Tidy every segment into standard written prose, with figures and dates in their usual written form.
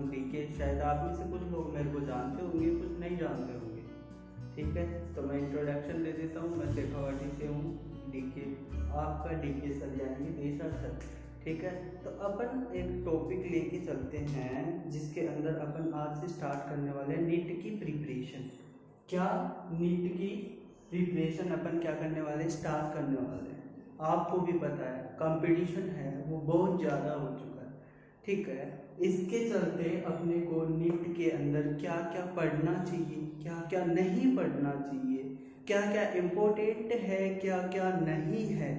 DK. शायद आप में से कुछ लोग मेरे को जानते होंगे, कुछ नहीं जानते होंगे। ठीक है, तो मैं इंट्रोडक्शन दे देता हूँ। मैं शेखावाटी से हूँ, डीके, आपका डीके सर यानी देशा सर। ठीक है, तो अपन एक टॉपिक लेके चलते हैं जिसके अंदर अपन आज से स्टार्ट करने वाले हैं नीट की प्रिपरेशन। क्या नीट की प्रिपरेशन अपन क्या करने वाले, स्टार्ट करने वाले हैं। आपको भी पता है कंपटीशन है वो बहुत ज़्यादा हो चुका है। ठीक है, इसके चलते अपने को नीट के अंदर क्या क्या पढ़ना चाहिए, क्या क्या नहीं पढ़ना चाहिए, क्या क्या इम्पोर्टेंट है, क्या क्या नहीं है,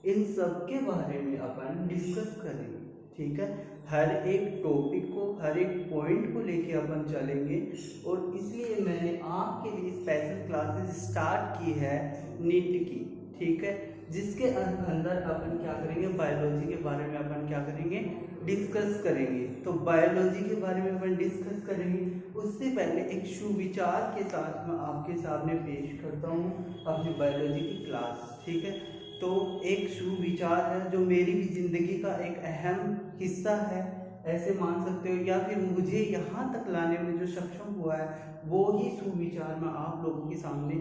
इन सब के बारे में अपन डिस्कस करेंगे। ठीक है, हर एक टॉपिक को, हर एक पॉइंट को लेके अपन चलेंगे। और इसलिए मैंने आपके लिए स्पेशल क्लासेस स्टार्ट की है नीट की। ठीक है, जिसके अंदर अपन क्या करेंगे, बायोलॉजी के बारे में अपन क्या करेंगे, डिस्कस करेंगे। तो बायोलॉजी के बारे में अपन डिस्कस करेंगे। उससे पहले एक सुविचार के साथ मैं आपके सामने पेश करता हूँ अपनी बायोलॉजी की क्लास। ठीक है, तो एक सुविचार है जो मेरी भी जिंदगी का एक अहम हिस्सा है, ऐसे मान सकते हो, या फिर मुझे यहाँ तक लाने में जो सक्षम हुआ है वो ही सुविचार मैं आप लोगों के सामने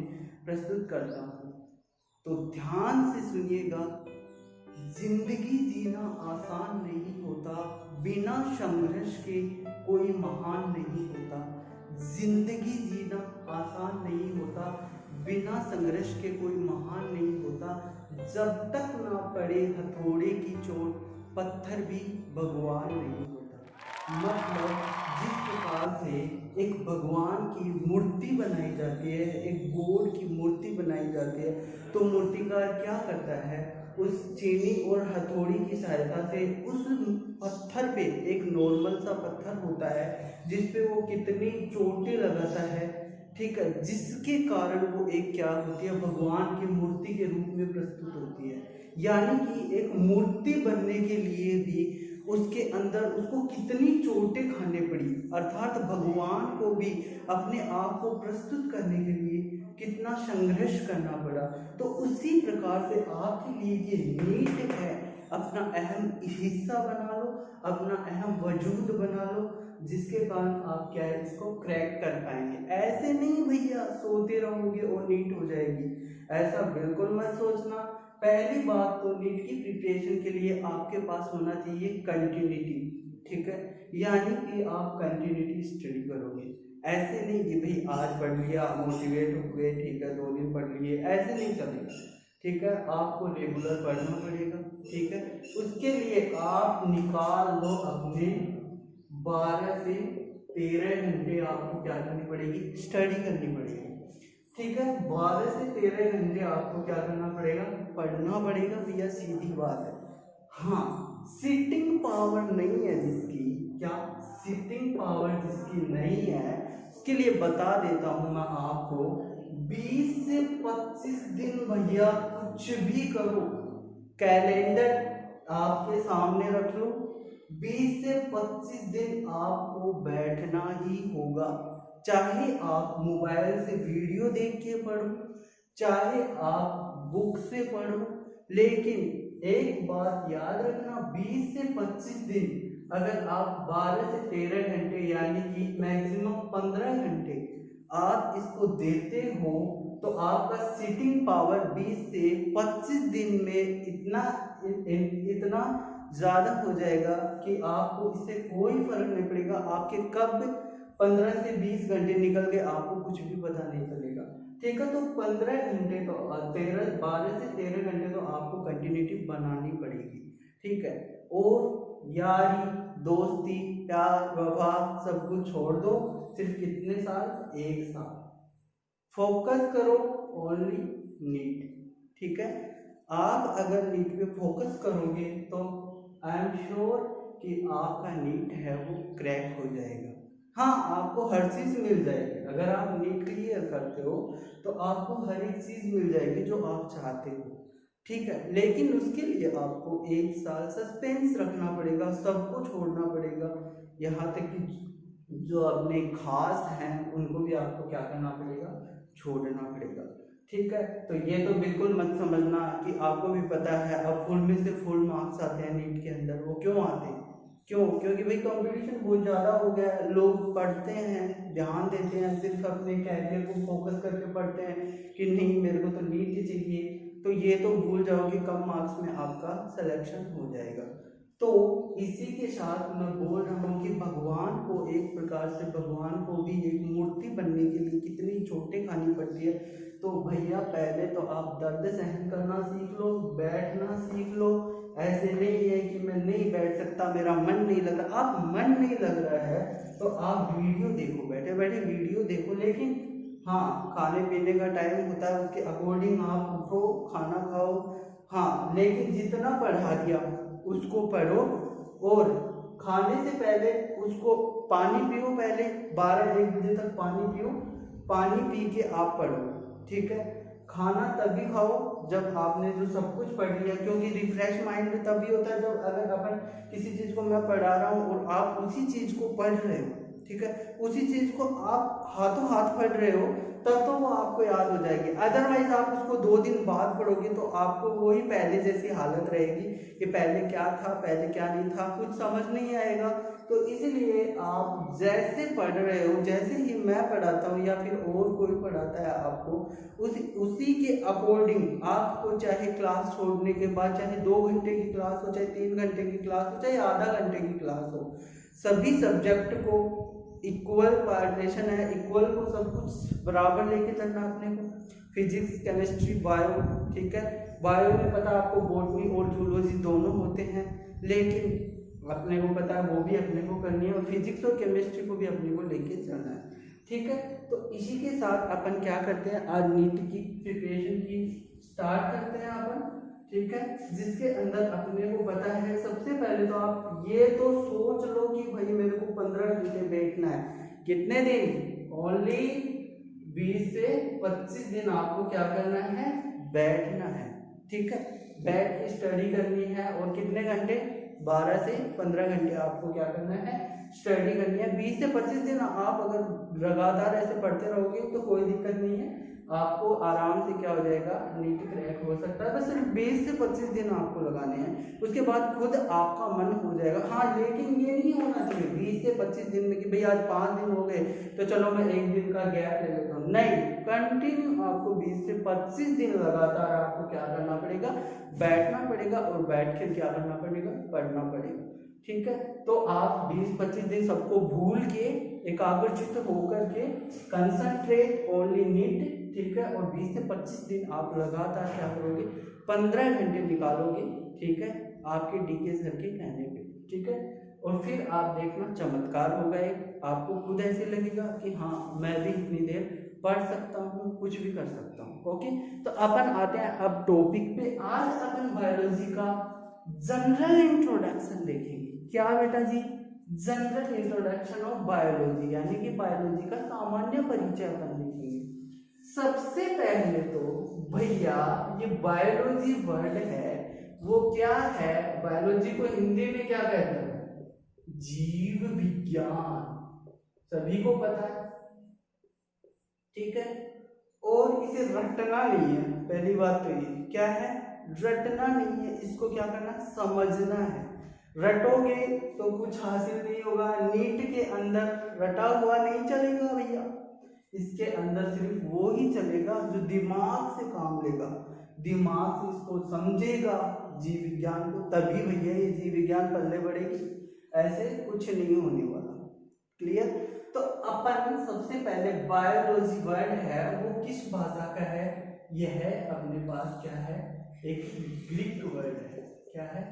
प्रस्तुत करता हूँ। तो ध्यान से सुनिएगा। जिंदगी जीना आसान नहीं होता, बिना संघर्ष के कोई महान नहीं होता। जिंदगी जीना आसान नहीं होता, बिना संघर्ष के कोई महान नहीं होता। जब तक ना पड़े हथौड़े की चोट, पत्थर भी भगवान नहीं होता। मतलब जिस प्रकार से एक भगवान की मूर्ति बनाई जाती है, एक गॉड की मूर्ति बनाई जाती है, तो मूर्तिकार क्या करता है, उस चीनी और हथौड़ी की सहायता से उस पत्थर पे, एक नॉर्मल सा पत्थर होता है जिस पे वो कितनी चोटें लगाता है। ठीक है, जिसके कारण वो एक क्या होती है, भगवान की मूर्ति के रूप में प्रस्तुत होती है। यानी कि एक मूर्ति बनने के लिए भी उसके अंदर उसको कितनी चोटें खाने पड़ी, अर्थात भगवान को भी अपने आप को प्रस्तुत करने के लिए कितना संघर्ष करना पड़ा। तो उसी प्रकार से आपके लिए ये नीट है, अपना अहम हिस्सा बना लो, अपना अहम वजूद बना लो, जिसके कारण आप क्या है, इसको क्रैक कर पाएंगे। ऐसे नहीं भैया सोते रहोगे और नीट हो जाएगी, ऐसा बिल्कुल मत सोचना। पहली बात तो नीट की प्रिपरेशन के लिए आपके पास होना चाहिए कंटिन्यूटी। ठीक है, यानी कि आप कंटिन्यूटी स्टडी करोगे। ऐसे नहीं कि भाई आज पढ़ लिया, मोटिवेट हो गए, ठीक है 2 दिन पढ़ लिए, ऐसे नहीं चलेगा। ठीक है, आपको रेगुलर पढ़ना पड़ेगा। ठीक है, उसके लिए आप निकाल लो अपने 12 से 13 घंटे, आपको क्या करनी पड़ेगी, स्टडी करनी पड़ेगी। ठीक है, 12 से 13 घंटे आपको क्या करना पड़ेगा, पढ़ना पड़ेगा भैया, सीधी बात है। हाँ, सिटिंग पावर नहीं है जिसकी, क्या सिटिंग पावर जिसकी नहीं है, उसके लिए बता देता हूं मैं आपको, 20 से 25 दिन भैया कुछ भी करो, कैलेंडर आपके सामने रख लो, 20 से 25 दिन आपको बैठना ही होगा। चाहे आप मोबाइल से वीडियो देख के पढ़ो, चाहे आप बुक से पढ़ो, लेकिन एक बात याद रखना, 20 से 25 दिन अगर आप 12 से 13 घंटे यानी कि मैक्सिमम 15 घंटे आप इसको देते हो, तो आपका सिटिंग पावर 20 से 25 दिन में इतना ज़्यादा हो जाएगा कि आपको इससे कोई फर्क नहीं पड़ेगा। आपके कब 15 से 20 घंटे निकल गए आपको कुछ भी पता नहीं चलेगा। ठीक है, तो 15 घंटे तो 12 से 13 घंटे तो आपको कंटिन्यूटी बनानी पड़ेगी। ठीक है, और यारी दोस्ती प्यार वफा सब कुछ छोड़ दो, सिर्फ कितने साल, 1 साल फोकस करो ओनली नीट। ठीक है, आप अगर नीट पे फोकस करोगे तो आई एम श्योर कि आपका नीट है वो क्रैक हो जाएगा। हाँ, आपको हर चीज़ मिल जाएगी, अगर आप नीट क्लियर करते हो तो आपको हर एक चीज़ मिल जाएगी जो आप चाहते हो। ठीक है, लेकिन उसके लिए आपको 1 साल सस्पेंस रखना पड़ेगा, सबको छोड़ना पड़ेगा, यहाँ तक कि जो अपने खास हैं उनको भी आपको क्या करना पड़ेगा, छोड़ना पड़ेगा। ठीक है, तो ये तो बिल्कुल मत समझना कि आपको भी पता है अब फुल में से फुल मार्क्स आते हैं नीट के अंदर। वो क्यों आते हैं, क्यों? क्योंकि भाई कंपटीशन बहुत ज़्यादा हो गया है, लोग पढ़ते हैं, ध्यान देते हैं, सिर्फ अपने कैरियर को फोकस करके पढ़ते हैं कि नहीं मेरे को तो नीट ही चाहिए, तो ये तो भूल जाओगे कम मार्क्स में आपका सिलेक्शन हो जाएगा। तो इसी के साथ मैं बोल रहा हूँ कि भगवान को एक प्रकार से भगवान को भी एक मूर्ति बनने के लिए कितनी चोटें खानी पड़ती है। तो भैया पहले तो आप दर्द सहन करना सीख लो, बैठना सीख लो। ऐसे नहीं है कि मैं नहीं बैठ सकता, मेरा मन नहीं लग रहा। आप मन नहीं लग रहा है तो आप वीडियो देखो, बैठे बैठे वीडियो देखो, लेकिन हाँ खाने पीने का टाइम होता है उसके अकॉर्डिंग आप उठो, खाना खाओ। हाँ लेकिन जितना पढ़ा दिया उसको पढ़ो, और खाने से पहले उसको पानी पियो, पहले 12-1 बजे तक पानी पियो, पानी पी के आप पढ़ो, ठीक है। खाना तभी खाओ जब आपने जो सब कुछ पढ़ लिया, क्योंकि रिफ्रेश माइंड तभी होता है जब अगर अपन किसी चीज़ को मैं पढ़ा रहा हूँ और आप उसी चीज़ को पढ़ रहे हो, ठीक है, उसी चीज़ को आप हाथों हाथ पढ़ रहे हो, तब तो वो आपको याद हो जाएगी। अदरवाइज आप उसको 2 दिन बाद पढ़ोगे तो आपको वही पहले जैसी हालत रहेगी कि पहले क्या था पहले क्या नहीं था, कुछ समझ नहीं आएगा। तो इसलिए आप जैसे पढ़ रहे हो, जैसे ही मैं पढ़ाता हूँ या फिर और कोई पढ़ाता है आपको, उसी के अकॉर्डिंग आपको, चाहे क्लास छोड़ने के बाद चाहे 2 घंटे की क्लास हो, चाहे 3 घंटे की क्लास हो, चाहे आधा घंटे की क्लास हो, सभी सब्जेक्ट को इक्वल पार्टीशन है, इक्वल को सब कुछ बराबर लेके चलना अपने को। फिजिक्स, केमिस्ट्री, बायो, ठीक है। बायो में पता आपको बॉटनी और जूलॉजी दोनों होते हैं, लेकिन अपने को पता है वो भी अपने को करनी है, और फिजिक्स और केमिस्ट्री को भी अपने को लेके चलना है, ठीक है। तो इसी के साथ अपन क्या करते हैं, आज नीट की प्रिपरेशन की स्टार्ट करते हैं अपन, ठीक है। जिसके अंदर अपने को पता है, सबसे पहले तो आप ये तो सोच लो कि भाई मेरे को 15 घंटे बैठना है। कितने दिन? ओनली 20 से 25 दिन आपको क्या करना है, बैठना है, ठीक है। बैठ के स्टडी करनी है, और कितने घंटे? 12 से 15 घंटे आपको क्या करना है, स्टडी करनी है। 20 से 25 दिन आप अगर लगातार ऐसे पढ़ते रहोगे तो कोई दिक्कत नहीं है, आपको आराम से क्या हो जाएगा, नीट क्रैक हो सकता है। बस सिर्फ 20 से 25 दिन आपको लगाने हैं, उसके बाद खुद आपका मन हो जाएगा। हाँ लेकिन ये नहीं होना चाहिए 20 से 25 दिन में कि भाई आज 5 दिन हो गए तो चलो मैं 1 दिन का गैप ले लेता हूँ, नहीं, कंटिन्यू आपको 20 से 25 दिन लगातार आपको क्या करना पड़ेगा, बैठना पड़ेगा, और बैठ कर क्या करना पड़ेगा, पढ़ना पड़ेगा, ठीक है। तो आप 20-25 दिन सबको भूल के एकाग्रचित्त होकर के कंसंट्रेट ओनली नीट, ठीक है, और 20 से 25 दिन आप लगातार क्या करोगे, 15 घंटे निकालोगे, ठीक है, आपके डीके सर के कहने पे, ठीक है। और फिर आप देखना चमत्कार होगा, एक आपको खुद ऐसे लगेगा कि हाँ मैं भी इतनी देर पढ़ सकता हूँ, कुछ भी कर सकता हूँ। ओके, तो अपन आते हैं अब टॉपिक पे। आज अपन बायोलॉजी का जनरल इंट्रोडक्शन देखेंगे। क्या बेटा जी? जनरल इंट्रोडक्शन ऑफ बायोलॉजी, यानी कि बायोलॉजी का सामान्य परिचय अपन देखेंगे। सबसे पहले तो भैया ये बायोलॉजी वर्ड है वो क्या है, बायोलॉजी को हिंदी में क्या कहते हैं, जीव विज्ञान, सभी को पता है, ठीक है। और इसे रटना नहीं है, पहली बात तो ये क्या है, रटना नहीं है, इसको क्या करना, समझना है। रटोगे तो कुछ हासिल नहीं होगा। नीट के अंदर रटा हुआ नहीं चलेगा भैया, इसके अंदर सिर्फ वो ही चलेगा जो दिमाग से काम लेगा, दिमाग से इसको समझेगा जीव विज्ञान को, तभी भैया ये जीव विज्ञान पल्ले बढ़ेगी, ऐसे कुछ नहीं होने वाला। क्लियर? तो अपन सबसे पहले बायोलॉजी वर्ड है वो किस भाषा का है, यह है अपने पास क्या है, एक ग्रीक वर्ड है। क्या है?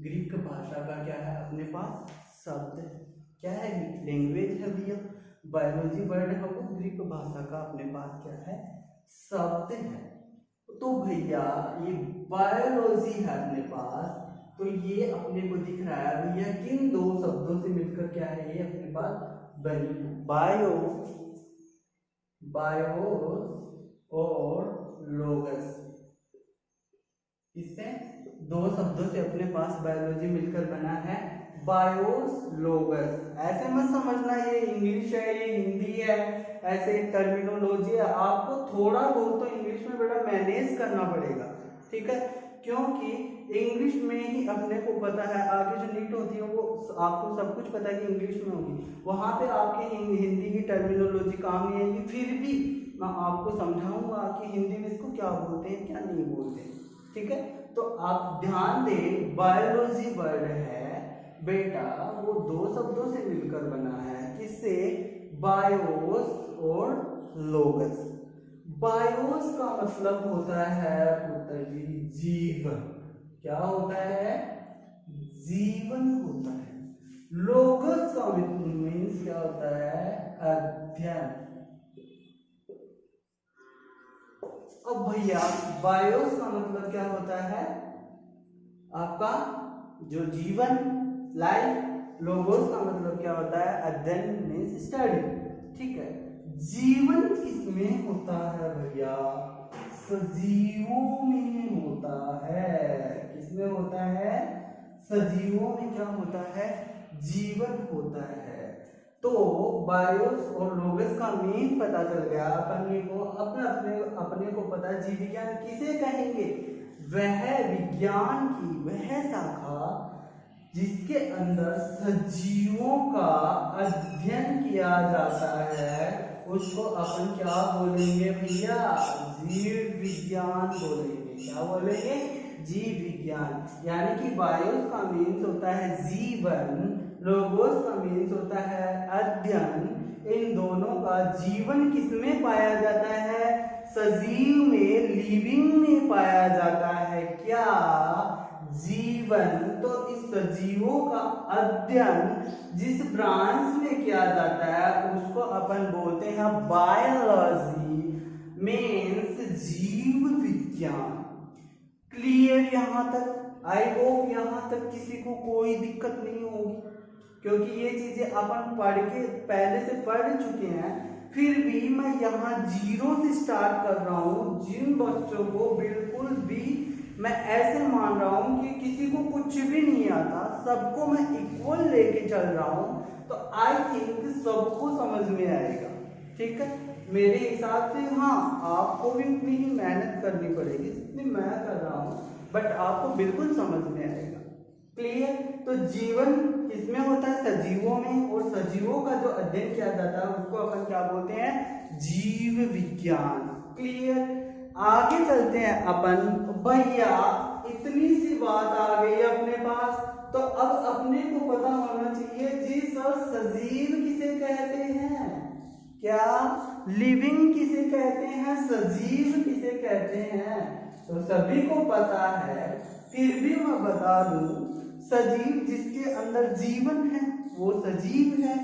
ग्रीक भाषा का क्या है अपने पास, शब्द है। क्या है? लैंग्वेज है भैया, बायोलॉजी वर्ड है वो ग्रीक भाषा का अपने पास क्या है, शब्द है। तो भैया ये बायोलॉजी है अपने पास, तो ये अपने को दिख रहा है भैया किन 2 शब्दों से मिलकर क्या है, ये अपने पास बनी है, बायो, बायोस और लोगस। इससे 2 शब्दों से अपने पास बायोलॉजी मिलकर बना है बायोस लोगस। ऐसे मत समझना ये इंग्लिश है ये हिंदी है, ऐसे टर्मिनोलॉजी है, आपको थोड़ा बहुत तो इंग्लिश में बेटा मैनेज करना पड़ेगा, ठीक है। क्योंकि इंग्लिश में ही अपने को पता है, आगे जो नीट होती है वो आपको सब कुछ पता है कि इंग्लिश में होगी, वहाँ पे आपके हिंदी की टर्मिनोलॉजी काम नहीं आएगी। फिर भी मैं आपको समझाऊंगा कि हिंदी में इसको क्या बोलते हैं क्या नहीं बोलते, ठीक है। तो आप ध्यान दें, बायोलॉजी वर्ड है बेटा, वो दो शब्दों से मिलकर बना है, किससे? बायोस और लोगस। बायोस का मतलब होता है पुत्र जी जीवन, क्या होता है? जीवन होता है। लोगस का मीन्स क्या होता है? अध्ययन। अब भैया बायोस का मतलब क्या होता है? आपका जो जीवन, लाइफ। लोगोस का मतलब क्या होता है? अध्ययन मीन्स स्टडी, ठीक है। जीवन किसमें होता है भैया? सजीवों में होता है। किसमें होता है? सजीवों में क्या होता है? जीवन होता है। तो बायोस और लोगस का मीन पता चल गया अपने को, अपने को पता जीव विज्ञान किसे कहेंगे? वह विज्ञान की वह शाखा जिसके अंदर सजीवों का अध्ययन किया जाता है, उसको अपन क्या बोलेंगे भैया? जीव विज्ञान बोलेंगे। क्या बोलेंगे? जीव विज्ञान। यानी कि बायोस का मीन्स होता है जीवन, लोगोस का मीन्स होता है अध्ययन। इन दोनों का जीवन किसमें पाया जाता है? सजीव में, लिविंग में पाया जाता है। क्या? जीवन। तो इस सजीवों का अध्ययन जिस ब्रांच में किया जाता है उसको अपन बोलते हैं बायोलॉजी, मीन्स जीव विज्ञान। क्लियर यहाँ तक? आई होप यहाँ तक किसी को कोई दिक्कत नहीं होगी, क्योंकि ये चीजें अपन पढ़ के पहले से पढ़ चुके हैं। फिर भी मैं यहाँ जीरो से स्टार्ट कर रहा हूँ। जिन बच्चों को बिल्कुल भी मैं ऐसे मान रहा हूँ कि किसी को कुछ भी नहीं आता, सबको मैं इक्वल लेके चल रहा हूँ, तो आई थिंक सबको समझ में आएगा, ठीक है मेरे हिसाब से। हाँ, आपको भी उतनी ही मेहनत करनी पड़ेगी जितनी मैं कर रहा हूँ, बट आपको बिल्कुल समझ में आएगा। क्लियर? तो जीवन किसमें होता है? सजीवों में। और सजीवों का जो अध्ययन किया जाता है उसको अपन क्या बोलते हैं? जीव विज्ञान। क्लियर? आगे चलते हैं अपन। भैया इतनी सी बात आ गई अपने पास, तो अब अपने को पता होना चाहिए जी सर, सजीव किसे कहते हैं? क्या? लिविंग किसे कहते हैं? सजीव किसे कहते हैं? तो सभी को पता है, फिर भी मैं बता दूं, सजीव जिसके अंदर जीवन है वो सजीव है।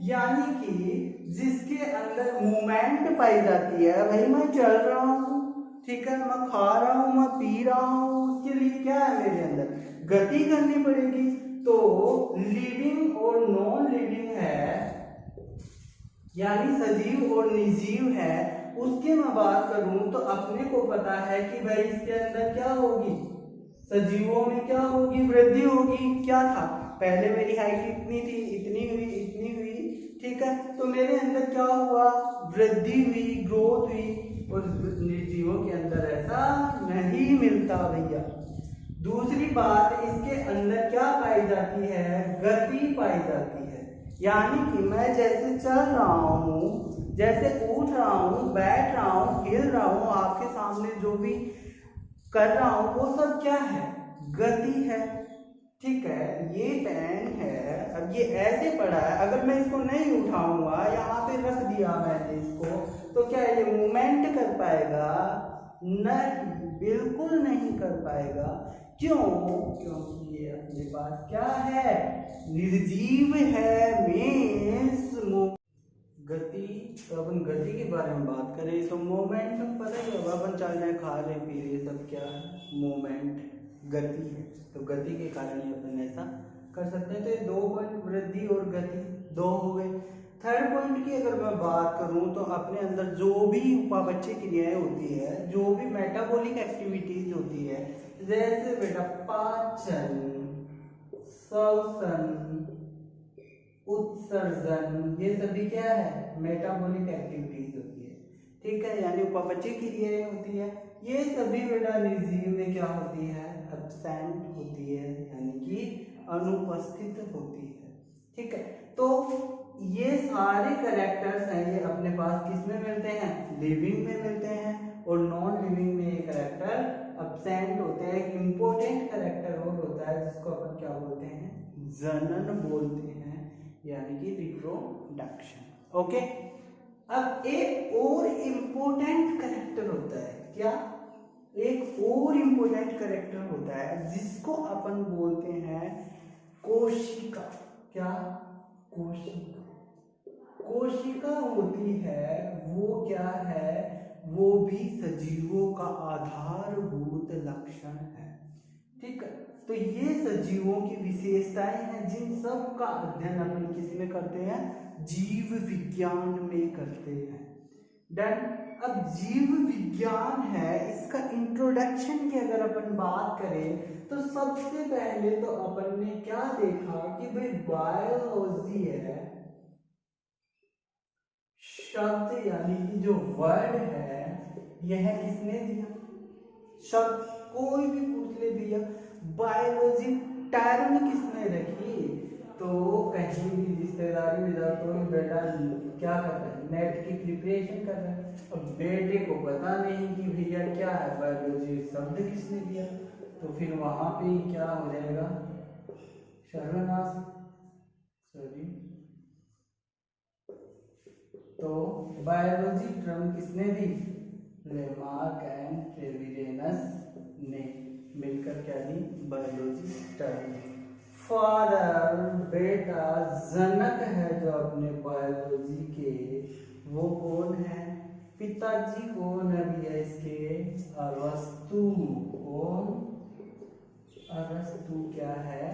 यानी कि जिसके अंदर मूवमेंट पाई जाती है। भाई मैं चल रहा हूँ, ठीक है, मैं खा रहा हूँ, मैं पी रहा हूँ, उसके लिए क्या है मेरे अंदर? गति करनी पड़ेगी। तो लिविंग और नॉन लिविंग है, यानी सजीव और निर्जीव है, उसके मैं बात करूं तो अपने को पता है कि भाई इसके अंदर क्या होगी? सजीवों में क्या होगी? वृद्धि होगी। क्या था? पहले मेरी हाइट इतनी थी, इतनी हुई, इतनी हुई, ठीक है, तो मेरे अंदर क्या हुआ? वृद्धि हुई, ग्रोथ हुई। और निर्जीवों के अंदर ऐसा नहीं मिलता भैया। दूसरी बात, इसके अंदर क्या पाई जाती है? गति पाई जाती है। यानी कि मैं जैसे चल रहा हूँ, जैसे उठ रहा हूँ, बैठ रहा हूँ, हिल रहा हूँ, आपके सामने जो भी कर रहा हूँ वो सब क्या है? गति है, ठीक है। ये पेन है, अब ये ऐसे पड़ा है, अगर मैं इसको नहीं उठाऊंगा, यहाँ पे रख दिया मैंने इसको, तो क्या ये मूवमेंट कर पाएगा? नहीं, बिल्कुल नहीं कर पाएगा। क्यों? क्योंकि ये अपने पास क्या है? निर्जीव है, मीन्स गति। तो अपन गति के बारे में बात करें तो मूवमेंट पता ही होगा, अपन चल रहे, खा रहे, पी रहे, सब क्या है? मूवमेंट, गति है। तो गति के कारण ही अपन ऐसा कर सकते हैं। तो ये 2 पॉइंट, वृद्धि और गति, 2 हो गए। थर्ड पॉइंट की अगर मैं बात करूं तो अपने अंदर जो भी उपापचय क्रियाएं होती है, जो भी मेटाबॉलिक एक्टिविटीज होती है, जैसे बेटा पाचन, श्वसन, उत्सर्जन, ये सभी क्या है? मेटाबॉलिक एक्टिविटीज होती है, ठीक है, यानी उपापचय क्रियाएं होती है। ये सभी बेटा निर्जीव में क्या होती है? एब्सेंट होती है, यानी कि अनुपस्थित होती है। ठीक है, तो ये सारे कैरेक्टर्स हैं, ये अपने पास किस में मिलते हैं, लिविंग में मिलते हैं, और नॉन लिविंग में ये कैरेक्टर एब्सेंट होते हैं। एक इम्पोर्टेंट कैरेक्टर और होता है जिसको अपन क्या बोलते हैं, जनन बोलते हैं, यानी कि रिप्रोडक्शन। ओके, अब एक और इम्पोर्टेंट कैरेक्टर होता है, क्या, एक और इम्पोर्टेंट कैरेक्टर होता है जिसको अपन बोलते हैं कोशिका। क्या, कोशिका। कोशिका होती है, वो क्या है, वो भी सजीवों का आधारभूत लक्षण है। ठीक है, तो ये सजीवों की विशेषताएं हैं जिन सब का अध्ययन अपन किस में करते हैं, जीव विज्ञान में करते हैं। डन। अब जीव विज्ञान है, इसका इंट्रोडक्शन की अगर अपन बात करें तो सबसे पहले तो अपन ने क्या देखा कि भाई बायोलॉजी है शब्द, यानी कि जो वर्ड है यह किसने दिया, शब्द कोई भी पूछ ले भैया बायोलॉजी टर्म किसने रखी, तो कहीं भी रिश्तेदारी में जाओ तो बेटा क्या कर रहा है, नेट की प्रिपरेशन कर रहा है। अब बेटे को पता नहीं कि भैया क्या है बायोलॉजी, शब्द किसने दिया, तो फिर वहां पे ही क्या हो जाएगा, सर्वनाश। सॉरी, तो बायोलॉजी टर्म किसने दी, लेमार्क एंड ट्रेविरेनस ने मिलकर क्या दी, बायोलॉजी टर्म। फादर, बेटा, जनक है जो अपने बायोलॉजी के, वो कौन है, पिताजी कौन है भैया इसके, अरस्तु। कौन, अरस्तु क्या है,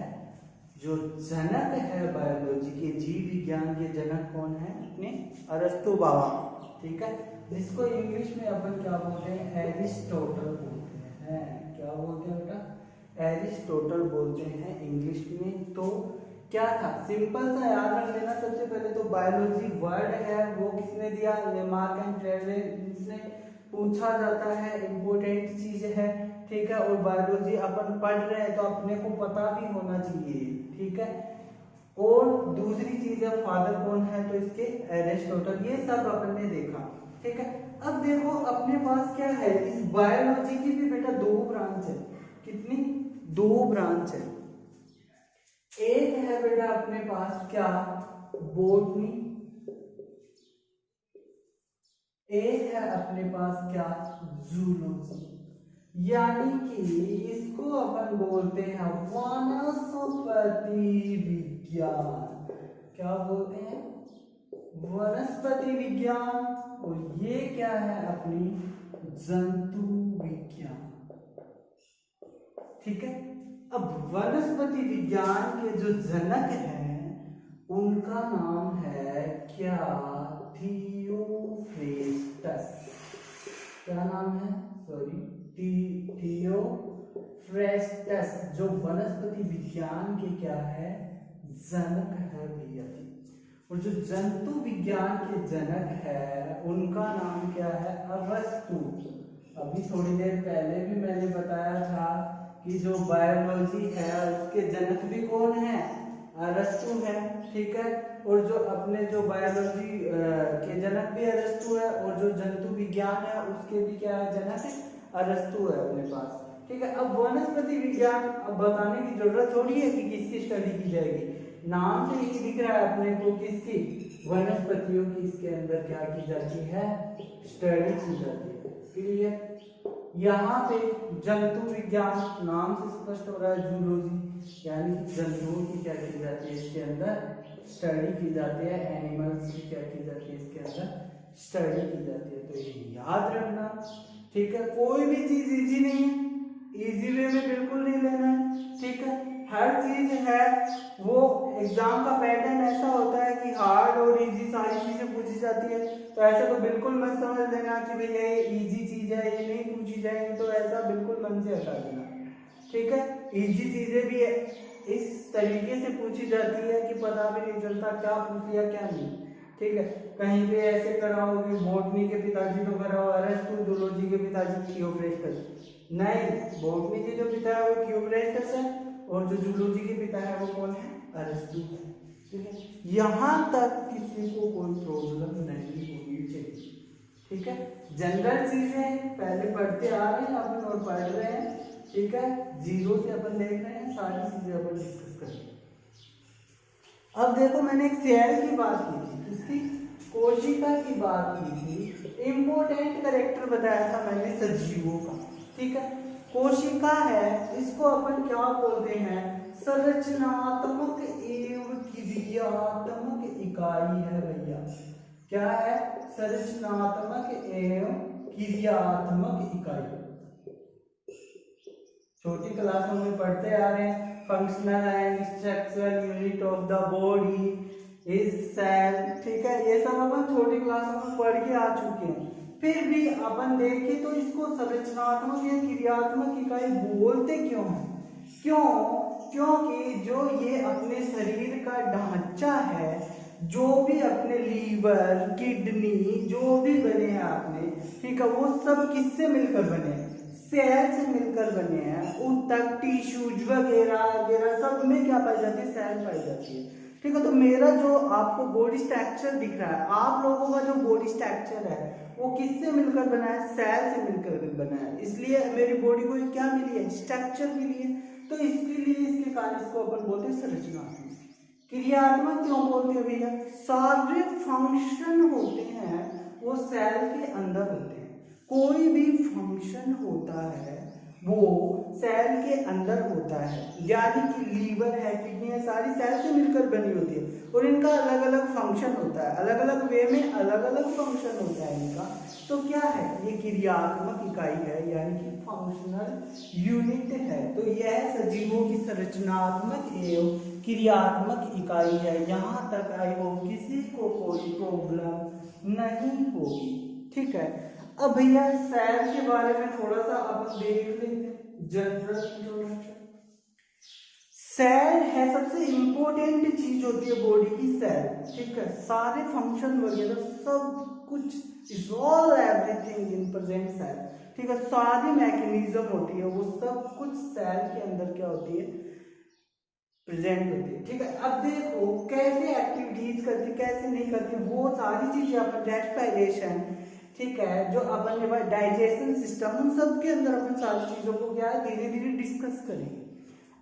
जो जनक है बायोलॉजी के, जीव विज्ञान के जनक कौन है, अपने अरस्तु बाबा। ठीक है, जिसको इंग्लिश में अपन क्या बोलते हैं, एरिस्टोटल बोलते हैं। क्या बोलते हैं बेटा, एरिस्टोटल बोलते हैं इंग्लिश में। तो क्या था, सिंपल सा याद रख लेना, सबसे पहले तो बायोलॉजी वर्ड है वो किसने दिया, लेमार्क एंड ट्रेविरेनस ने। पूछा जाता है, इम्पोर्टेंट चीज है। ठीक है, और बायोलॉजी अपन पढ़ रहे हैं तो अपने को पता भी होना चाहिए। ठीक है, और दूसरी चीज है फादर कौन है, तो इसके एरिस्टोटल। ये सब अपन ने देखा। ठीक है, अब देखो अपने पास क्या है, इस बायोलॉजी की भी बेटा दो ब्रांच है। कितनी, दो ब्रांच है। एक है बेटा अपने पास क्या, बॉटनी, एक है अपने पास क्या, जूलॉजी। यानी कि इसको अपन बोलते हैं वनस्पति विज्ञान। क्या बोलते हैं, वनस्पति विज्ञान। और ये क्या है, अपनी जंतु विज्ञान। ठीक है, अब वनस्पति विज्ञान के जो जनक हैं उनका नाम है क्या, थियोफ्रेस्टस। क्या नाम है, सॉरी, थियोफ्रेस्टस, जो वनस्पति विज्ञान के क्या है, जनक है भैया। और जो जंतु विज्ञान के जनक है उनका नाम क्या है, अरस्तु। अभी थोड़ी देर पहले भी मैंने बताया था कि जो बायोलॉजी है उसके जनक भी कौन है, अरस्तु है। ठीक है, और जो अपने जो बायोलॉजी के जनक भी अरस्तु है, और जो जंतु विज्ञान है उसके भी क्या है, जनक अरस्तु है अपने पास। ठीक है, अब वनस्पति विज्ञान, अब बताने की जरूरत थोड़ी है कि किसकी स्टडी की जाएगी, नाम से ही दिख रहा है अपने को किसकी, वनस्पतियों की इसके अंदर क्या की जाती है, स्टडी की जाती है। क्लियर, यहाँ पे जंतु विज्ञान नाम से स्पष्ट हो रहा है, जूलॉजी यानी कि जंतुओं की क्या की जाती है इसके अंदर स्टडी की जाती है, एनिमल्स की क्या की जाती है इसके अंदर स्टडी की जाती है। तो ये याद रखना। ठीक है, कोई भी चीज इजी नहीं है, इजी वे में बिल्कुल नहीं लेना है। ठीक है, हर चीज है वो एग्जाम का पैटर्न ऐसा होता है कि हार्ड और इजी सारी चीजें पूछी जाती है। तो ऐसा तो बिल्कुल मत समझ लेना कि भैया ये इजी चीज है ये नहीं पूछी जाएगी, तो ऐसा बिल्कुल मन से हटा देना। ठीक है, इजी चीजें भी इस तरीके से पूछी जाती है कि पता भी नहीं चलता क्या पूछ लिया क्या नहीं। ठीक है, कहीं पे ऐसे करा हो कि बॉटनी के पिताजी तो करा हो अरस्तु, जूलॉजी के पिताजी थियोफ्रेस्टस, नहीं, बॉटनी के जो पिता है वो क्यूबरेटस है और जो जूलॉजी के पिता है वो कौन है? अरस्तु है। ठीक है, यहाँ तक किसी को कोई प्रॉब्लम नहीं होनी चाहिए। ठीक है, जनरल चीजें पहले पढ़ते आ रहे हैं अपन और पढ़ रहे हैं। ठीक है, जीरो से अपन देख रहे हैं, सारी चीजें अपन डिस्कस कर रहे हैं। अब देखो, मैंने एक सेल की बात की थी, किसकी? कोशिका की बात की थी। इंपोर्टेंट कैरेक्टर बताया था मैंने सजीवों का। ठीक है, कोशिका है, इसको अपन क्या बोलते हैं? संरचनात्मक एवं क्रियात्मक इकाई है भैया। क्या है? संरचनात्मक एवं क्रियात्मक इकाई। छोटी क्लासों में पढ़ते आ रहे हैं, functional and structural unit of the body is cell. ठीक है, ये सब अपन छोटी क्लासों में पढ़ के आ चुके हैं। फिर भी अपन देखें तो इसको संरचनात्मक या क्रियात्मक इकाई बोलते क्यों हैं? क्यों? क्योंकि जो ये अपने शरीर का ढांचा है, जो भी अपने लीवर, किडनी, जो भी बने हैं आपने, ठीक है, वो सब किससे मिलकर बने हैं? सेल से मिलकर बने हैं। ऊतक, टिश्यूज वगैरह वगैरह सब में क्या पाई जाती है? सेल पाई जाती है। ठीक है, तो मेरा जो आपको बॉडी स्ट्रक्चर दिख रहा है, आप लोगों का जो बॉडी स्ट्रक्चर है वो किससे मिलकर बना है? सेल से मिलकर बना है। इसलिए मेरी बॉडी को क्या मिली है? स्ट्रक्चर मिली है। तो इसके लिए इसके कारण इसको अपन बोलते हैं संरचनात्मक। क्रियात्मक क्यों बोलते हैं भैया? सारे फंक्शन होते हैं वो सेल के अंदर होते हैं। कोई भी फंक्शन होता है वो सेल के अंदर होता है। यानी कि लीवर है, किडनी है, सारी सेल से मिलकर बनी होती है और इनका अलग अलग फंक्शन होता है, अलग अलग वे में अलग अलग फंक्शन होता है इनका। तो क्या है? ये क्रियात्मक इकाई है, यानी कि फंक्शनल यूनिट है। तो यह सजीवों की संरचनात्मक एवं क्रियात्मक इकाई है। यहाँ तक आई हो किसी को कोई प्रॉब्लम नहीं होगी। ठीक है, अब भैया सेल के बारे में थोड़ा सा अपन देख लेते हैं। General introduction. सेल है सबसे इंपॉर्टेंट चीज होती है बॉडी की, सेल। ठीक है, सारे फंक्शन वगैरह सब कुछ, is all everything in present cell. ठीक है, सारी मैकेनिज्म होती है वो सब कुछ सेल के अंदर क्या होती है? प्रेजेंट होती है। ठीक है, अब देखो कैसे एक्टिविटीज करती, कैसे नहीं करती, वो सारी चीजें अपन रेस्पिरेशन, ठीक है, जो अपन डाइजेशन सिस्टम, उन सब के अंदर अपन सारी चीजों को क्या है धीरे धीरे डिस्कस करेंगे।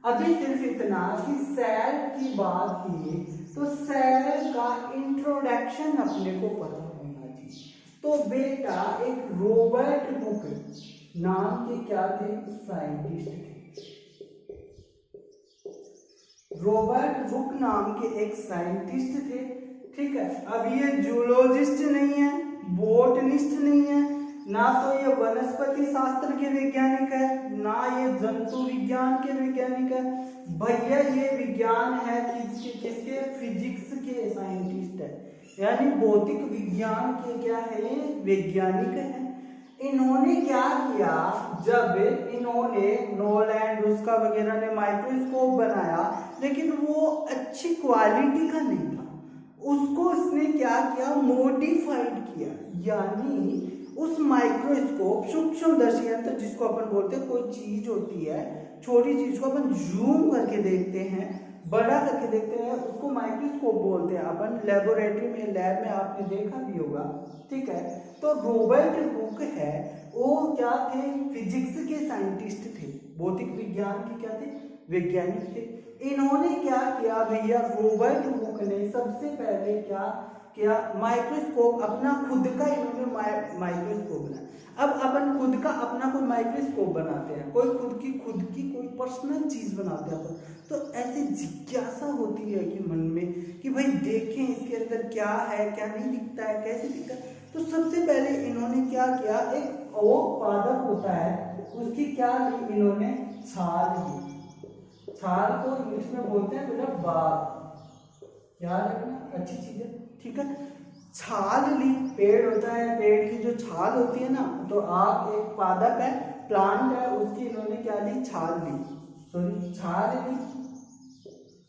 अभी सिर्फ इतना कि सेल की बात की तो सेल का इंट्रोडक्शन अपने को पता होना चाहिए। तो बेटा एक रॉबर्ट हुक नाम के क्या थे? साइंटिस्ट थे। रॉबर्ट हुक नाम के एक साइंटिस्ट थे। ठीक है, अब ये जूलॉजिस्ट नहीं है, बोटनिस्ट नहीं है, ना तो ये वनस्पति शास्त्र के वैज्ञानिक है, ना ये जंतु विज्ञान के वैज्ञानिक है। भैया ये विज्ञान है किसके? फिजिक्स के साइंटिस्ट है, यानी भौतिक विज्ञान के क्या है? वैज्ञानिक है। इन्होंने क्या किया? जब इन्होंने नोलैंड उसका वगैरह ने माइक्रोस्कोप बनाया, लेकिन वो अच्छी क्वालिटी का नहीं था। उसको उसने क्या किया? मॉडिफाइड किया। यानी उस माइक्रोस्कोप, सूक्ष्मदर्शी यंत्र जिसको अपन बोलते हैं, कोई चीज होती है, छोटी चीज को अपन जूम करके देखते हैं, बड़ा करके देखते हैं, उसको माइक्रोस्कोप बोलते हैं अपन। लेबोरेटरी में, लैब में आपने देखा भी होगा। ठीक है, तो रॉबर्ट हुक है, वो क्या थे? फिजिक्स के साइंटिस्ट थे, भौतिक विज्ञान के क्या थे? वैज्ञानिक थे। इन्होंने क्या किया भैया? रॉबर्ट हुक ने सबसे पहले क्या किया? माइक्रोस्कोप, अपना खुद का इन्होंने माइक्रोस्कोप बनाया। अब अपन खुद का अपना कोई माइक्रोस्कोप बनाते हैं, कोई खुद की कोई पर्सनल चीज बनाते हैं अपन, तो ऐसी जिज्ञासा होती है कि मन में कि भाई देखें इसके अंदर क्या है, क्या नहीं दिखता है, कैसे दिखता है। तो सबसे पहले इन्होंने क्या किया? एक ओक पादप होता है, उसकी क्या ली इन्होंने? छाल ली। छाल को इंग्लिश में बोलते हैं बेटा बार, याद रखना, अच्छी चीज है। ठीक है, छाल ली, पेड़ होता है, पेड़ की जो छाल होती है ना, तो आप एक पादप है, प्लांट है, उसकी इन्होंने क्या ली? छाल ली, सॉरी छाल ली।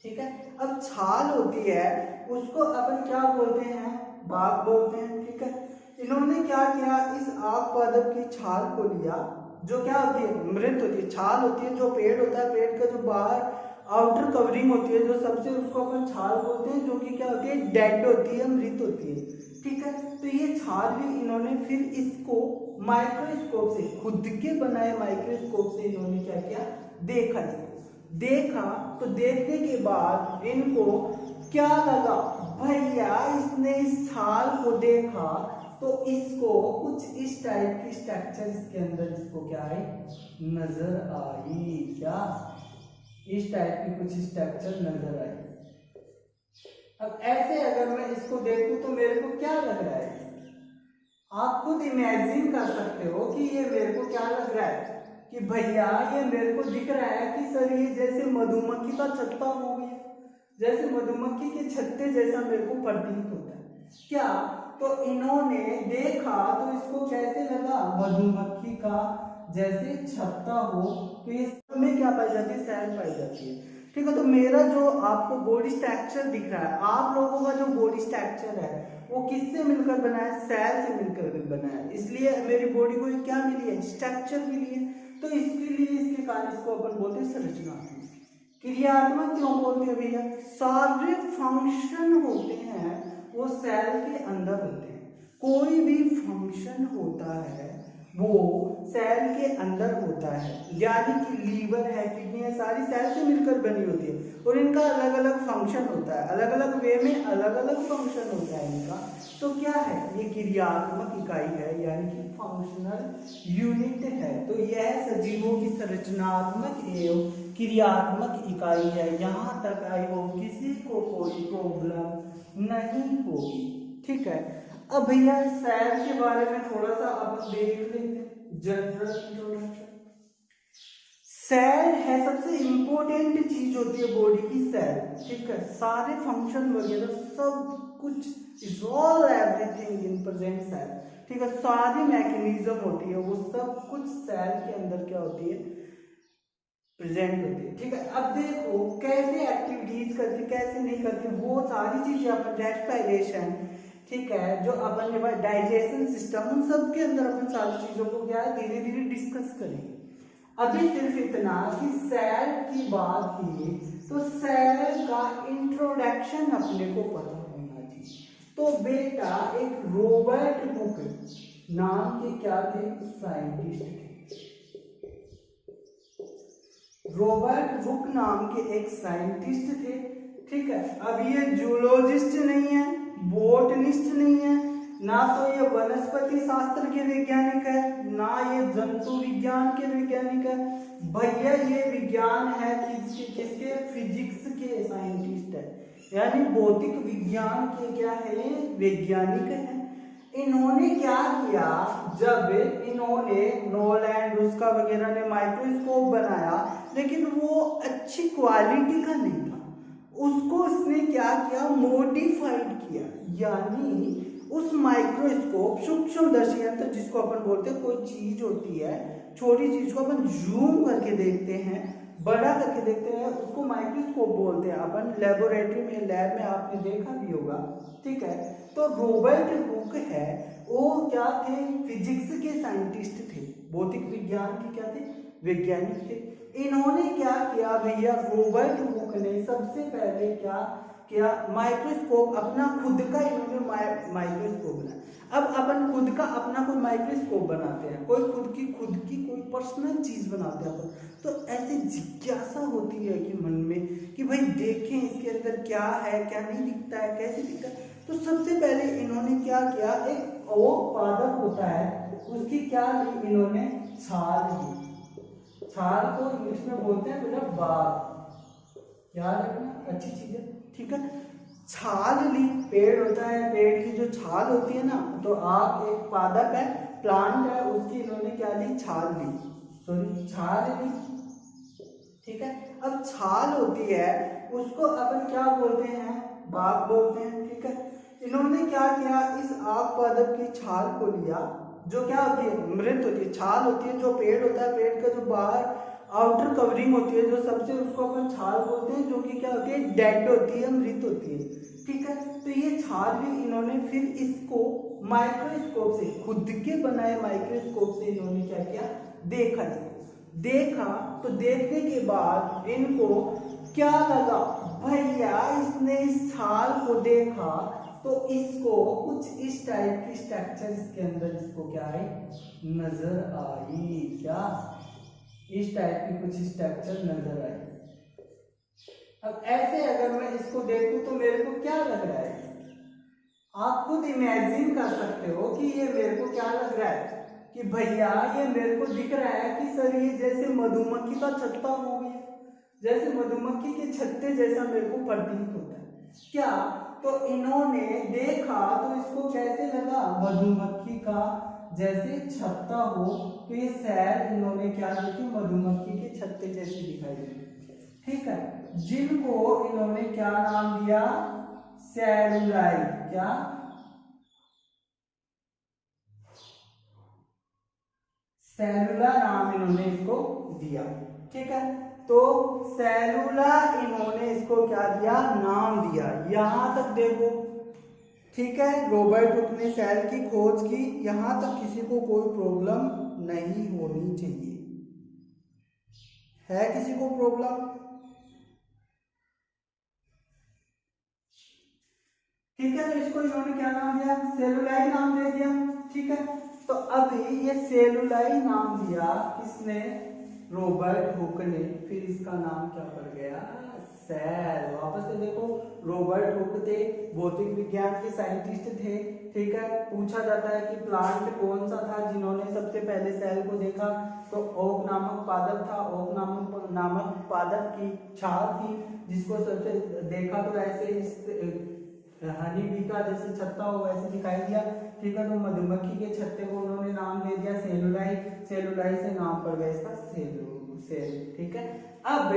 ठीक है, अब छाल होती है उसको अपन क्या बोलते हैं? बाग बोलते हैं। ठीक है, इन्होंने क्या किया? इस आग पादप की छाल को लिया, जो क्या होती है, मृत होती है। छाल होती है जो पेड़ होता है, पेड़ का जो बाहर आउटर कवरिंग होती है जो सबसे, उसको अपन छाल बोलते हैं, जो कि क्या होती है, डेड होती है, मृत होती है। ठीक है, तो ये छाल भी इन्होंने फिर इसको माइक्रोस्कोप से, खुद के बनाए माइक्रोस्कोप से इन्होंने क्या किया, देखा। इसको देखा तो देखने के बाद इनको क्या लगा, भैया इसने इस छाल को देखा तो इसको कुछ इस टाइप की स्ट्रक्चर इसके अंदर इसको क्या है, नजर आई। क्या इस टाइप की कुछ स्ट्रक्चर नजर आई। अब ऐसे अगर मैं इसको देखूं तो मेरे को क्या लग रहा है, आप खुद इमेजिन कर सकते हो कि ये मेरे को क्या लग रहा है, कि भैया ये मेरे को दिख रहा है कि सर ये जैसे मधुमक्खी का छत्ता हो गया, जैसे मधुमक्खी के छत्ते जैसा मेरे को प्रतीत होता है। क्या, तो इन्होंने देखा तो इसको कैसे लगा, मधुमक्खी का जैसे छत्ता हो, तो इसमें क्या पाई जाती है, सेल पाई जाती है। ठीक है, तो मेरा जो आपको बॉडी स्ट्रक्चर दिख रहा है, आप लोगों का जो बॉडी स्ट्रक्चर है वो किससे मिलकर बना है, सेल से मिलकर बना है। इसलिए मेरी बॉडी को क्या मिली है, स्ट्रक्चर मिली है। तो इसके लिए इसके कारण इसको अपन बोलते हैं संरचनात्मक। क्रियात्मक क्यों बोलते हैं भैया, सारे फंक्शन होते हैं वो सेल के अंदर होते हैं। कोई भी फंक्शन होता है वो सेल के अंदर होता है, यानी कि लीवर है, किडनी है, सारी सेल से मिलकर बनी होती है और इनका अलग अलग फंक्शन होता है, अलग अलग वे में अलग अलग फंक्शन होता है इनका। तो क्या है, ये क्रियात्मक इकाई है, यानी कि फंक्शनल यूनिट है। तो यह सजीवों की संरचनात्मक एवं क्रियात्मक इकाई है। यहाँ तक आई हो किसी को कोई प्रॉब्लम नहीं होगी। ठीक है, अब भैया सेल के बारे में थोड़ा सा अपन देख लेते हैं, जनरल इंट्रोडक्शन। सेल है सबसे इंपॉर्टेंट चीज होती है बॉडी की, सेल। ठीक है, सारे फंक्शन वगैरह सब कुछ, is all everything in present cell. ठीक है, सारी मैकेनिज्म होती है वो सब कुछ सेल के अंदर क्या होती है, प्रेजेंट होती है। ठीक है, अब देखो कैसे एक्टिविटीज करती, कैसे नहीं करती, वो सारी चीजें अपन रेस्पिरेशन, ठीक है, जो अपन के पास डाइजेशन सिस्टम, उन सब के अंदर अपन सारी चीजों को क्या है धीरे धीरे डिस्कस करेंगे। अभी सिर्फ इतना कि सेल की बात की तो सेल का इंट्रोडक्शन अपने को पता होना चाहिए। तो बेटा एक रॉबर्ट हुक नाम के क्या थे, साइंटिस्ट थे। रॉबर्ट हुक नाम के एक साइंटिस्ट थे। ठीक है, अब ये जूलॉजिस्ट नहीं है, बोटनिस्ट नहीं है, ना तो ये वनस्पति शास्त्र के वैज्ञानिक है, ना ये जंतु विज्ञान के वैज्ञानिक है। भैया ये विज्ञान है किसके, फिजिक्स के साइंटिस्ट है, यानी भौतिक विज्ञान के क्या है, वैज्ञानिक है। इन्होंने क्या किया, जब इन्होंने नॉलैंड उसका वगैरह ने माइक्रोस्कोप बनाया, लेकिन वो अच्छी क्वालिटी का नहीं था, उसको उसने क्या किया, मॉडिफाइड किया। यानी उस माइक्रोस्कोप, सूक्ष्मदर्शी यंत्र जिसको अपन बोलते हैं, कोई चीज होती है, छोटी चीज को अपन जूम करके देखते हैं, बड़ा करके देखते हैं, उसको माइक्रोस्कोप बोलते हैं। अपन लेबोरेटरी में, लैब में आपने देखा भी होगा। ठीक है, तो रॉबर्ट हुक है, वो क्या थे, फिजिक्स के साइंटिस्ट थे, भौतिक विज्ञान के क्या थे, वैज्ञानिक थे। इन्होंने क्या किया भैया, रॉबर्ट हुक ने सबसे पहले क्या किया, माइक्रोस्कोप अपना खुद का इन्होंने माइक्रोस्कोप बनाया। अब अपन खुद का अपना कोई माइक्रोस्कोप बनाते हैं, कोई खुद की कोई पर्सनल चीज बनाते हैं अपन, तो ऐसी जिज्ञासा होती है कि मन में कि भाई देखें इसके अंदर क्या है, क्या नहीं दिखता है, कैसे दिखता है। तो सबसे पहले इन्होंने क्या किया, एक ओक पादप होता है, उसकी क्या ली इन्होंने, छाल ली। छाल को इंग्लिश में बोलते हैं बेटा बार, याद रखना, अच्छी चीज है। ठीक है, छाल ली, पेड़ होता है, पेड़ की जो छाल होती है ना, तो आप एक पादप है, प्लांट है, उसकी इन्होंने क्या ली, छाल ली, सॉरी छाल ली। ठीक है, अब छाल होती है उसको अपन क्या बोलते हैं, बाग बोलते हैं। ठीक है, इन्होंने क्या किया, इस आग पादप की छाल को लिया, जो क्या होती है, मृत होती है, छाल होती है जो पेड़ होता है, पेड़ का जो बाहर आउटर कवरिंग होती है, जो सबसे, उसको अपन छाल बोलते हैं, जो कि क्या होती है, डेड होती है, मृत होती है। ठीक है, तो ये छाल भी इन्होंने फिर इसको माइक्रोस्कोप से, खुद के बनाए माइक्रोस्कोप से इन्होंने क्या किया, देखा इसको, देखा तो देखने के बाद इनको क्या लगा, भैया इसने इस थाल को देखा तो इसको कुछ इस टाइप की स्ट्रक्चर इसके अंदर इसको क्या है नजर आई, क्या इस टाइप की कुछ स्ट्रक्चर नजर आई। अब ऐसे अगर मैं इसको देखूं तो मेरे को क्या लग रहा है, आप खुद इमेजिन कर सकते हो कि ये मेरे को क्या लग रहा है कि भैया ये मेरे को दिख रहा है कि सर ये जैसे मधुमक्खी का छत्ता हो गया, जैसे मधुमक्खी के छत्ते जैसा मेरे को प्रतीत होता है क्या। तो इन्होंने देखा तो इसको कैसे लगा, मधुमक्खी का जैसे छत्ता हो, तो ये सैल इन्होंने क्या देखी, मधुमक्खी के छत्ते जैसे दिखाई दे, ठीक है, जिनको इन्होंने क्या नाम दिया, सेलुलाई, क्या सेलुला नाम इन्होंने इसको दिया, ठीक है। तो सेलुला इन्होंने इसको क्या दिया, नाम दिया। यहां तक देखो, ठीक है, रॉबर्ट हुक ने सेल की खोज की, यहां तक किसी को कोई प्रॉब्लम नहीं होनी चाहिए, है किसी को प्रॉब्लम, ठीक है। तो इसको इन्होंने क्या नाम दिया, सेलुलाई नाम दे दिया, ठीक है। तो अभी ये सेलुलाई नाम दिया किसने, रॉबर्ट हुक ने, फिर इसका नाम क्या पड़ गया, सेल। वापस से देखो, रॉबर्ट हुक थे, भौतिक विज्ञान के साइंटिस्ट थे, ठीक है। पूछा जाता है कि प्लांट कौन सा था जिन्होंने सबसे पहले सेल को देखा, तो ओक नामक पादप था। ओक नामक पादप की छाल थी जिसको सबसे देखा तो ऐसे हनी बी का जैसे छत्ता हो वैसे दिखाई दिया, ठीक है। तो मधुमक्खी के छत्ते को उन्होंने नाम दे दिया सेलुलाई, सेलुलाई से नाम पड़ गया इसका सेल, ठीक है। अब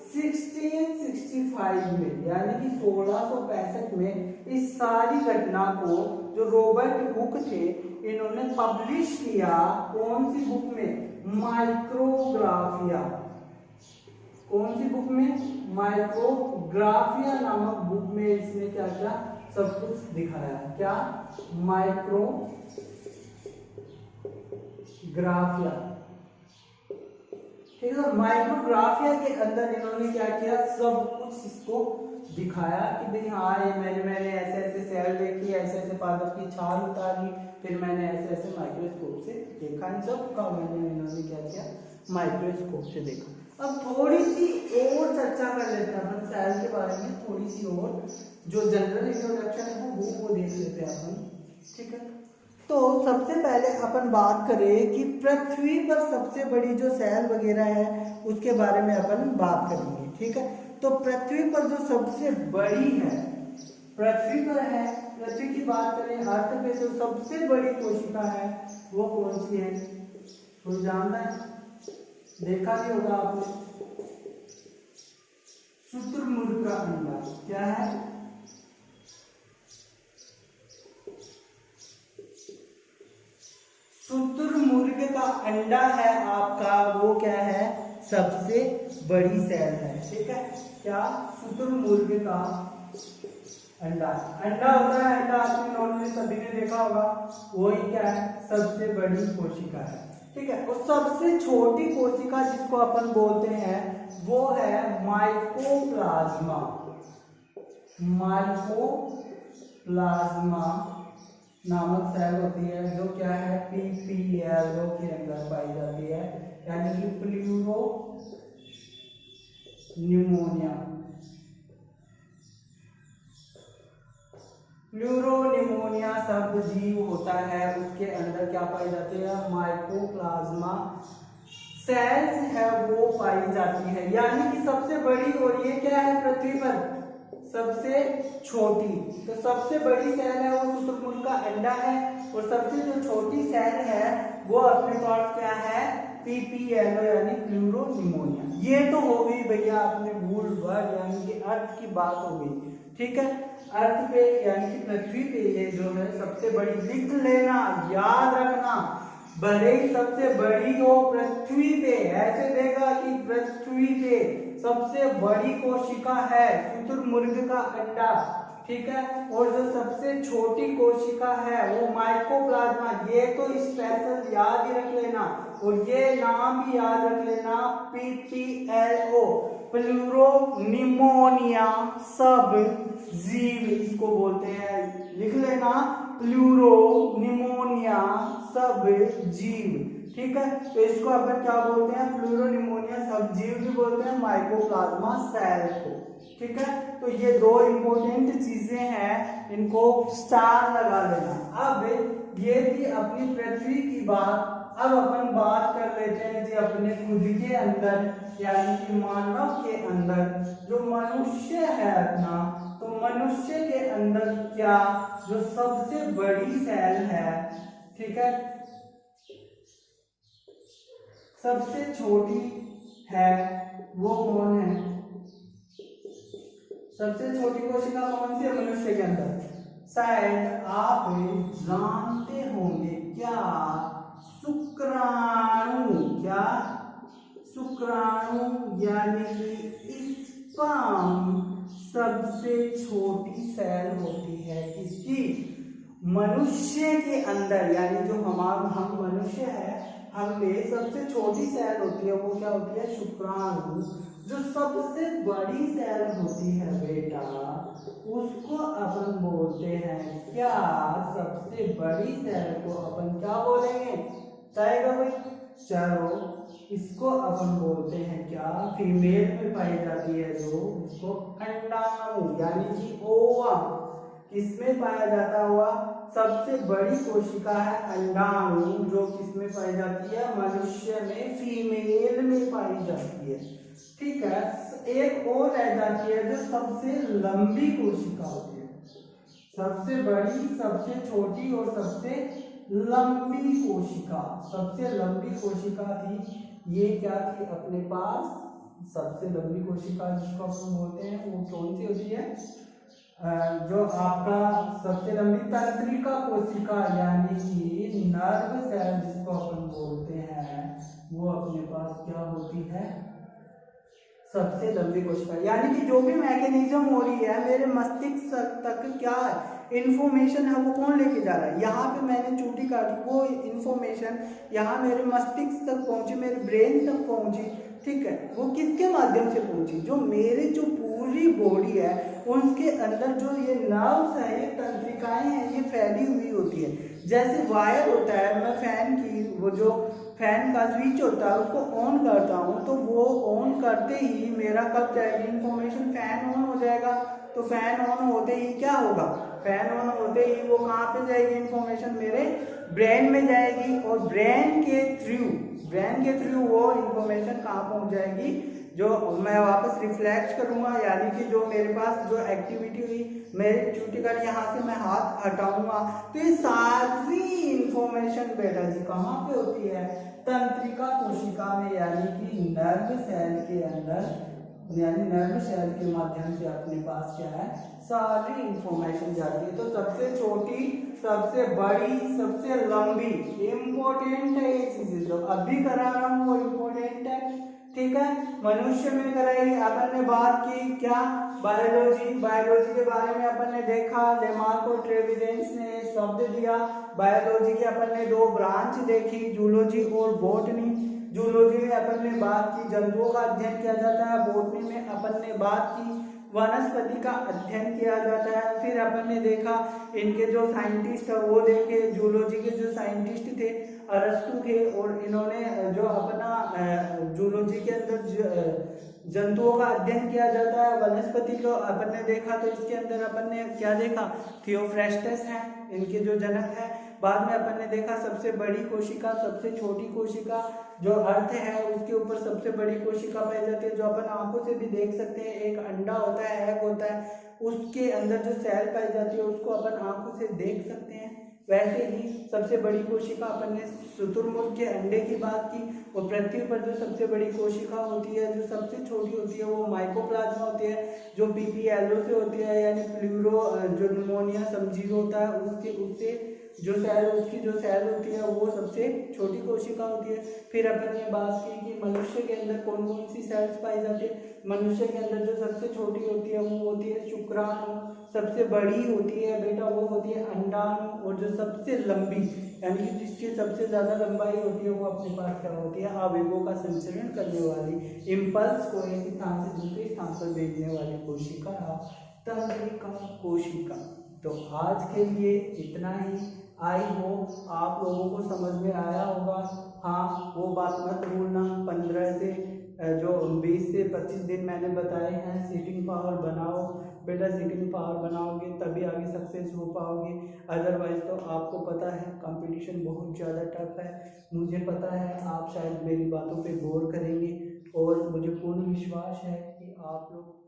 1665 में यानी कि 1665 में इस सारी घटना को जो रॉबर्ट हुक थे इन्होंने पब्लिश किया, कौन सी बुक में, माइक्रोग्राफिया, कौन सी बुक में, माइक्रोग्राफिया नामक बुक में इसने क्या किया, सब कुछ दिखाया, क्या, माइक्रोग्राफिया, ठीक है। माइक्रोग्राफिया के अंदर इन्होंने क्या किया, सब कुछ इसको दिखाया कि भाई हाँ ये मैंने ऐसे ऐसे सेल देखी, ऐसे ऐसे पादप की छाल उतारी, फिर मैंने ऐसे ऐसे माइक्रोस्कोप से देखा, इन सब का इन्होंने क्या किया, माइक्रोस्कोप से देखा। अब थोड़ी सी और चर्चा कर लेते हैं अपन सेल के बारे में, थोड़ी सी और जो जनरल इंट्रोडक्शन है वो देख लेते हैं अपन, ठीक है। तो सबसे पहले अपन बात करें कि पृथ्वी पर सबसे बड़ी जो सेल वगैरह है उसके बारे में अपन बात करेंगे, ठीक है। तो पृथ्वी पर जो सबसे बड़ी है, पृथ्वी पर है, पृथ्वी की बात करें, अर्थ पे जो सबसे बड़ी कोशिका है वो कौन सी है, कोई जानता है, देखा भी होगा आपने, शुतुरमुर्ग का अंडा, क्या है, शुतुरमुर्ग का अंडा है आपका, वो क्या है, सबसे बड़ी सेल है, ठीक है। क्या, शुतुरमुर्ग का अंडा, अंडा होता है, अंडा आपने नॉर्मली सभी ने देखा होगा, वही क्या है, सबसे बड़ी कोशिका है, ठीक है। और सबसे छोटी कोशिका जिसको अपन बोलते हैं वो है माइकोप्लाज्मा, माइकोप्लाज्मा नामक सेल होती है जो क्या है, पीपीएलओ के अंदर पाई जाती है, यानी कि प्लूरो न्यूमोनिया, प्लूरोनिमोनिया सब जीव होता है, उसके अंदर क्या पाई जाती है, माइकोप्लाज्मा सेल्स है वो पाई जाती है, यानी कि सबसे बड़ी, और ये क्या है, पृथ्वी पर सबसे छोटी। तो सबसे बड़ी सेल है वो शुतुरमुर्ग का अंडा है, और सबसे जो छोटी सेल है वो अपने पास क्या है, पीपीएलओ यानी प्लूरोनिमोनिया। ये तो हो गई भैया अपने मूल वर्ड यानी कि अर्थ की बात हो गई, ठीक है। अर्थ पे यानी कि पृथ्वी पे ये जो है सबसे बड़ी, लिख लेना, याद रखना, भले ही सबसे बड़ी हो पृथ्वी पे, ऐसे देगा कि पृथ्वी पे सबसे बड़ी कोशिका है शुतुरमुर्ग का अंडा, ठीक है। और जो सबसे छोटी कोशिका है वो माइकोप्लाज्मा, ये तो स्पेशल याद ही रख लेना और ये नाम भी याद रख लेना, PPLO, प्लूरोनिमोनिया सब जीव इसको बोलते हैं, लिख लेना प्लूरोनिमोनिया सब जीव, ठीक है। तो इसको अपन क्या बोलते हैं, प्लूरोनिमोनिया सब जीव भी बोलते हैं, माइकोप्लाज्मा सेल को, ठीक है। तो ये दो इंपॉर्टेंट चीजें हैं, इनको स्टार लगा लेना। अब ये थी अपनी पृथ्वी की बात। अब अपन बात कर लेते हैं जी अपने खुद के अंदर, यानी कि मानव के अंदर जो मनुष्य है अपना, तो मनुष्य के अंदर क्या जो सबसे बड़ी सेल है, ठीक है, सबसे छोटी है वो कौन है, सबसे छोटी कोशिका कौन सी है मनुष्य के अंदर, शायद आप जानते होंगे क्या, शुक्राणु, क्या शुक्राणु, यानी कि स्पर्म सबसे छोटी सेल होती है किसकी, मनुष्य के अंदर, यानी जो हम मनुष्य है, हम में सबसे छोटी सेल होती है वो क्या होती है, शुक्राणु। जो सबसे बड़ी सेल होती है बेटा उसको अपन बोलते हैं क्या, सबसे बड़ी सेल को अपन क्या बोलेंगे, चाहेगा भाई, चलो इसको अपन बोलते हैं क्या, फीमेल में पाई जाती है जो, उसको अंडाणु, यानी कि ओवम। किसमें पाया जाता हुआ, सबसे बड़ी कोशिका है अंडाणु, जो किसमें पाई जाती है, मनुष्य में फीमेल में पाई जाती है, ठीक है। एक और रह जाती है जो सबसे लंबी कोशिका होती है, सबसे बड़ी, सबसे छोटी और सबसे लंबी कोशिका, सबसे लंबी कोशिका थी ये क्या थी अपने पास, सबसे लंबी कोशिका जिसको अपन बोलते हैं वो कौन सी होती है, जो आपका सबसे लंबी तंत्रिका कोशिका, यानी कि नर्व सेल जिसको अपन बोलते हैं, वो अपने पास क्या होती है, सबसे लंबी कोशिका। यानी कि जो भी मैकेनिज्म हो रही है मेरे मस्तिष्क तक क्या इंफॉर्मेशन है वो कौन लेके जा रहा है, यहाँ पे मैंने चूटी काटी, वो इंफॉर्मेशन यहाँ मेरे मस्तिष्क तक पहुंची, मेरे ब्रेन तक पहुंची, ठीक है। वो किसके माध्यम से पहुंची, जो मेरी जो पूरी बॉडी है उसके अंदर जो ये नर्व्स है, ये तंत्रिकाएं हैं, ये फैली हुई होती है। जैसे वायर होता है, मैं फैन की वो जो फैन का स्विच होता है उसको ऑन करता हूँ, तो वो ऑन करते ही मेरा कब जाएगी इंफॉर्मेशन, फैन ऑन हो जाएगा। तो फैन ऑन होते ही क्या होगा, फैन ऑन होते ही वो कहाँ पे जाएगी इंफॉर्मेशन, मेरे ब्रेन में जाएगी, और ब्रेन के थ्रू वो इंफॉर्मेशन कहाँ पहुँच जाएगी, जो मैं वापस रिफ्लेक्ट करूंगा, यानी कि जो मेरे पास जो एक्टिविटी हुई, मेरे चूटी का यहाँ से मैं हाथ हटाऊंगा, तो ये सारी इंफॉर्मेशन बेटा जी कहाँ पे होती है, तंत्रिका कोशिका में, यानी कि नर्व सेल के अंदर, यानी नर्व सेल के माध्यम से अपने पास क्या है, सारी इंफॉर्मेशन जाती है। तो सबसे छोटी, सबसे बड़ी, सबसे लंबी, इम्पोर्टेंट है ये चीजें, जो अभी करा रहा हूँ वो इम्पोर्टेंट है, ठीक है। मनुष्य में कराई, अपन ने बात की क्या, बायोलॉजी के बारे में अपन ने देखा, लेमार्क और ट्रेविडेंस ने शब्द दिया। बायोलॉजी के अपन ने दो ब्रांच देखी, जूलॉजी और बॉटनी। जूलॉजी में अपन ने बात की जंतुओं का अध्ययन किया जाता है, बॉटनी में अपन ने बात की वनस्पति का अध्ययन किया जाता है। फिर अपन ने देखा इनके जो साइंटिस्ट है वो देखे, जूलॉजी के जो साइंटिस्ट थे अरस्तु थे, और इन्होंने जो अपना जूलॉजी के अंदर जंतुओं का अध्ययन किया जाता है, वनस्पति को अपन ने देखा, तो इसके अंदर अपन ने क्या देखा, थियोफ्रेस्टस हैं इनके जो जनक है। बाद में अपन ने देखा सबसे बड़ी कोशिका, सबसे छोटी कोशिका, जो अर्थ है उसके ऊपर सबसे बड़ी कोशिका पाई जाती है, जो अपन आंखों से भी देख सकते हैं, एक अंडा होता है, एग होता है, उसके अंदर जो सेल पाई जाती है उसको अपन आंखों से देख सकते हैं। वैसे ही सबसे बड़ी कोशिका अपन ने शुतुरमुर्ग के अंडे की बात की, और पृथ्वी पर जो सबसे बड़ी कोशिका होती है, जो सबसे छोटी होती है, वो माइकोप्लाज्मा होती है, जो PPLO से होती है, यानी प्लूरो जो निमोनिया समझीव होता है उससे जो सेल उसकी जो सेल होती है वो सबसे छोटी कोशिका होती है। फिर अपन ने बात की कि मनुष्य के अंदर कौन कौन सी सेल्स पाई जाती है। मनुष्य के अंदर जो सबसे छोटी होती है वो होती है शुक्राणु, सबसे बड़ी होती है बेटा वो होती है अंडाणु, और जो सबसे लंबी यानी कि जिसकी सबसे ज्यादा लंबाई होती है वो अपने पास क्या होती है, आवेगों का संचरण करने वाली, इम्पल्स को एक स्थान से दूसरे स्थान पर भेजने वाली कोशिका तंत्रिका कोशिका। तो आज के लिए इतना ही। आई होप आप लोगों को समझ में आया होगा। हाँ, वो बात मत भूलना, 15 से जो 20 से 25 दिन मैंने बताए हैं सीटिंग पावर बनाओ बेटा, सीटिंग पावर बनाओगे तभी आगे सक्सेस हो पाओगे। अदरवाइज तो आपको पता है कंपटीशन बहुत ज़्यादा टफ है। मुझे पता है आप शायद मेरी बातों पे गौर करेंगे और मुझे पूर्ण विश्वास है कि आप लोग